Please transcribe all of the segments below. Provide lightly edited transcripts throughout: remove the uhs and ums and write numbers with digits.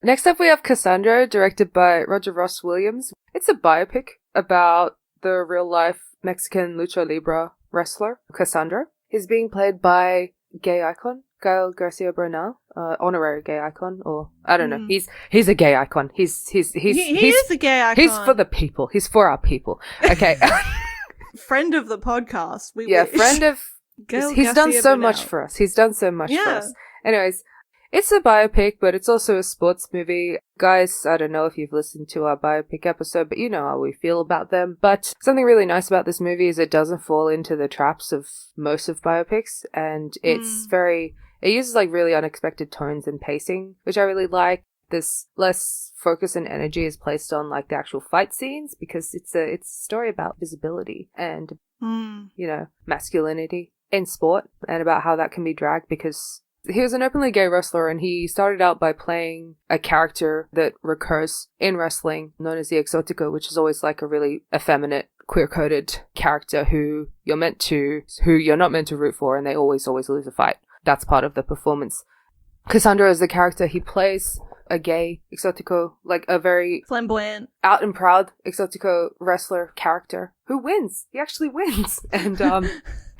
Next up, we have Cassandro, directed by Roger Ross Williams. It's a biopic about the real-life Mexican lucha libre wrestler, Cassandro. He's being played by gay icon, Gael García Bernal, honorary gay icon, or I don't know. He's a gay icon. He is a gay icon. He's for the people. He's for our people. Okay. Friend of the podcast. Friend of... Gael he's García done so Bernal. much for us. He's done so much for us. Anyways, it's a biopic, but it's also a sports movie. Guys, I don't know if you've listened to our biopic episode, but you know how we feel about them. But something really nice about this movie is it doesn't fall into the traps of most of biopics, and it's it uses like really unexpected tones and pacing, which I really like. This less focus and energy is placed on like the actual fight scenes because it's a story about visibility and, masculinity in sport and about how that can be dragged because he was an openly gay wrestler and he started out by playing a character that recurs in wrestling known as the Exotico, which is always like a really effeminate, queer-coded character who you're not meant to root for, and they always lose a fight. That's part of the performance. Cassandro is the character. He plays a gay Exotico, like a very flamboyant, out and proud Exotico wrestler character who wins. He actually wins. And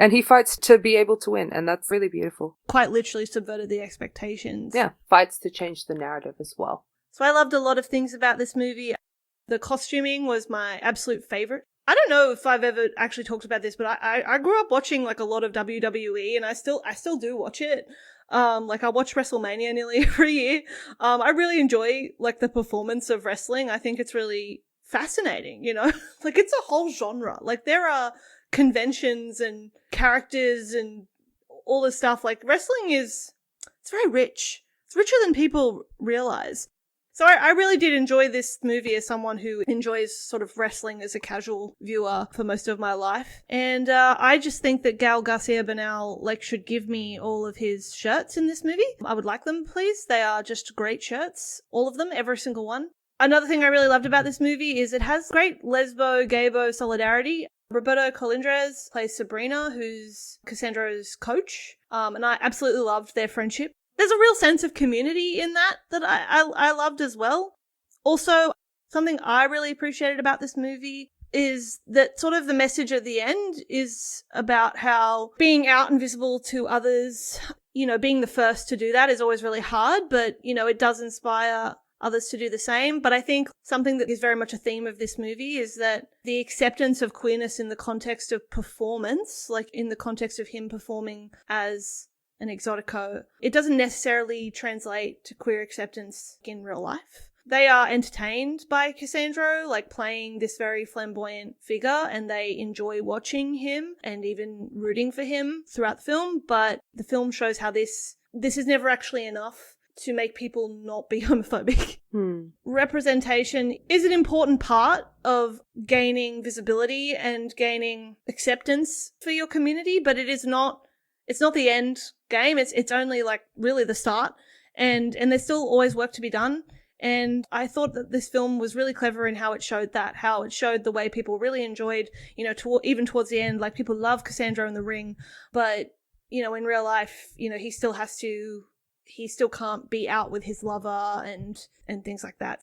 and he fights to be able to win, and that's really beautiful. Quite literally subverted the expectations. Yeah, fights to change the narrative as well. So I loved a lot of things about this movie. The costuming was my absolute favorite. I don't know if I've ever actually talked about this, but I grew up watching like a lot of WWE, and I still do watch it. Like I watch WrestleMania nearly every year. I really enjoy like the performance of wrestling. I think it's really fascinating, like it's a whole genre. Like there are conventions and characters and all this stuff. Like wrestling it's very rich. It's richer than people realize. So I really did enjoy this movie as someone who enjoys sort of wrestling as a casual viewer for most of my life. And I just think that Gael García Bernal should give me all of his shirts in this movie. I would like them, please. They are just great shirts. All of them, every single one. Another thing I really loved about this movie is it has great lesbo-gaybo solidarity. Roberta Colindrez plays Sabrina, who's Cassandro's coach. And I absolutely loved their friendship. There's a real sense of community in that I loved as well. Also, something I really appreciated about this movie is that sort of the message at the end is about how being out and visible to others, being the first to do that is always really hard, but, it does inspire others to do the same. But I think something that is very much a theme of this movie is that the acceptance of queerness in the context of performance, like in the context of him performing as an Exotico, it doesn't necessarily translate to queer acceptance in real life. They are entertained by Cassandro, playing this very flamboyant figure, and they enjoy watching him and even rooting for him throughout the film, but the film shows how this is never actually enough to make people not be homophobic. Representation is an important part of gaining visibility and gaining acceptance for your community, but it's not the end game. It's only really the start, and there's still always work to be done. And I thought that this film was really clever in how it showed the way people really enjoyed, even towards the end, people love Cassandro in the ring, but, in real life, he still can't be out with his lover and things like that.